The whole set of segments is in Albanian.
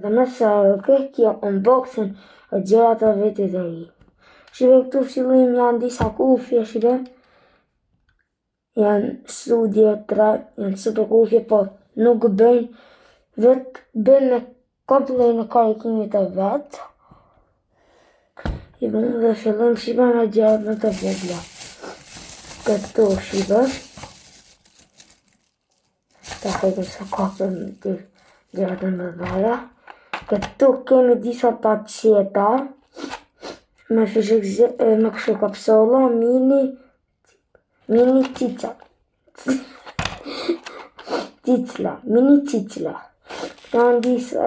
Dhe nëse kjo unboxing e gjërat të vitit e ri. Shive këtu fillim janë disa kufje, shive. Janë Studio 3, janë super kufje, po nuk bëjnë, vetë bëjnë me koplejnë e karikimit e vetë. I bëjnë dhe fillim shive me gjërat më të vogla. Këtu shive. Ta hejtëm se kopën të gjërat e më dhaja. Këtu kemi disa paqeta me kështu kapsola, mini cicla. Janë disa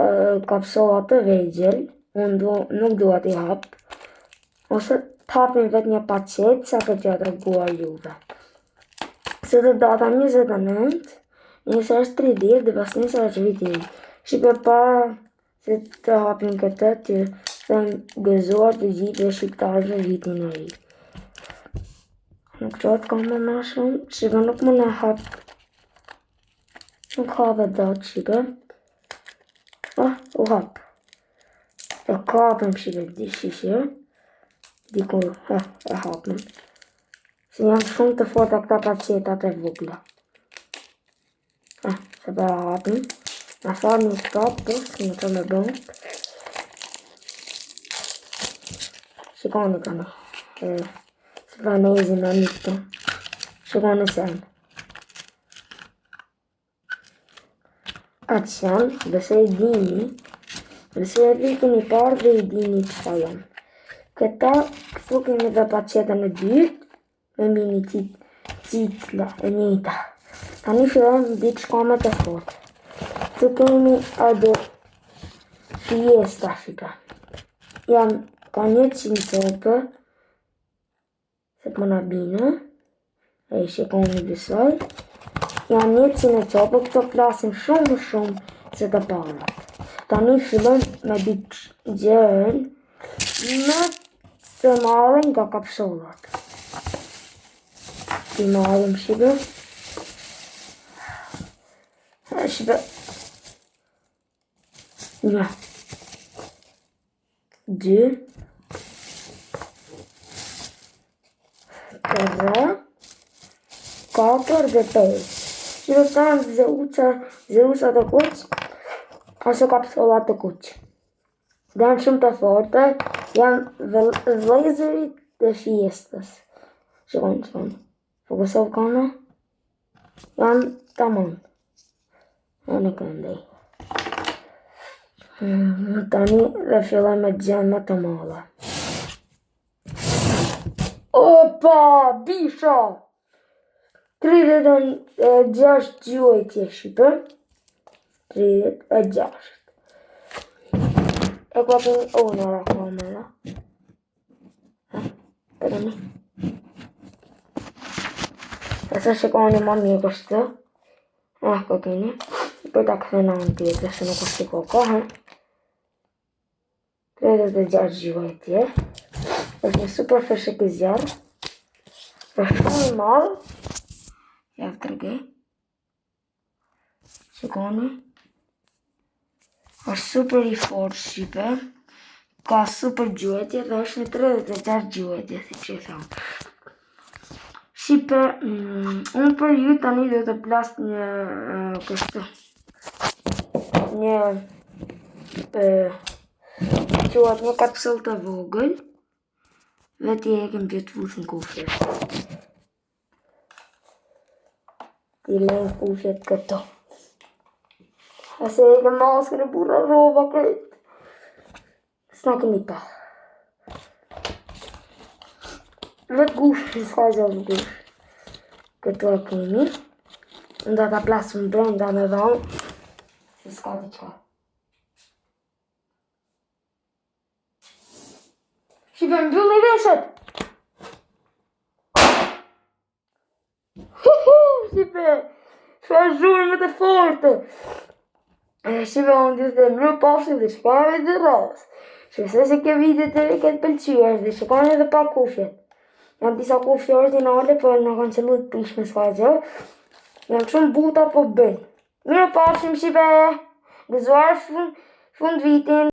kapsola të vegjël, unë nuk dua t'i hap, ose t'hapin vetë një paqet, sa për t'ja treguar juve. Se të data 29, njësër është 30 dhe pas njësër është viti. Shqipe para se të hapin këtë, të thëmë gëzuar të gjithë dhe shqiptarëve vitin e ri. Nuk qatë ka më shumë, shqipe nuk më në hap. Nuk hape datë shqipe. U hap. E kapëm shqipe di shishë. Dikur, e hapëm. Se janë shumë të forta këta pacetat e vogla. Se për e hapëm. Në farë një stop, së në të me bëmë. Shikoni kanë. Se për në izin në njëtë. Shikoni sen. Atë janë, bëse i dini. Bëse e vitin i parë dhe i dini që janë. Këta, këtu kemi dhe paqetën e dytë. Me mini cicla e njëta. Ta një fillon ditë shkome të fortë. Të kemi edhe fiesta shika. Janë ka 100 copë. Se për në bine. E i shikoni dësoj. Janë 100 copë. Këto plasin shumë se të parat. Ta një fillon me ditë gjërën. Me të marrën nga kapsolat. Ti marrëm shibe. Shibe. 1, 2, 3, 4 dhe 5. Shive kanë zeusa të kuq, ose kapsolat të kuq. Dhe janë shumë të forte, janë vlezërit dhe fiestës. Shikoni. Fokusov kanë, janë tamam. Janë e këndej. Tani dhe filloj me gjemë të mala. Opa, bisha! 36 gjuajtje shqipe. 36. E këpën onara kamera. Për një. E se shikoni ma mirë kështë. Këtini. Për ta këthena në tjetë, se nuk është të kohë. 36 gjuajtje. është një super feshek i zjarë. Është shumë i madh. Ja të tregoj. Shikoni. Është super i fortë shqipe. Ka super gjuajtje dhe është një 36 gjuajtje, si që i thamë. Shqipe, unë për ju tani do të plas një kështu. Quat një kapsull të vogël. Dhe ti e kem pjetuar në kufjet. Ti lejnë kufjet këto. Ase e kem maskën e burra roba këtë. S'na kemi pa. Vetë gush, s'ka gjallë gush. Këto e kemi. Nda ta plasëm brenda me dhamë. Se s'ka të qa. Shqipe mbylli veshët! Shqipe! Shka zhurme të forte! Shqipe unë dhjë të mërë pashtë dhe shkave dhe rras. Shqipe se ke vide të këtë pëlqyër dhe shkane edhe pa kufjet. Janë disa kufje originale, po në kanë qëllu të prishme s'ka gjë. Janë shumë buta po bëjnë. Mërë pashtë Shqipe! Gëzuar fund vitin.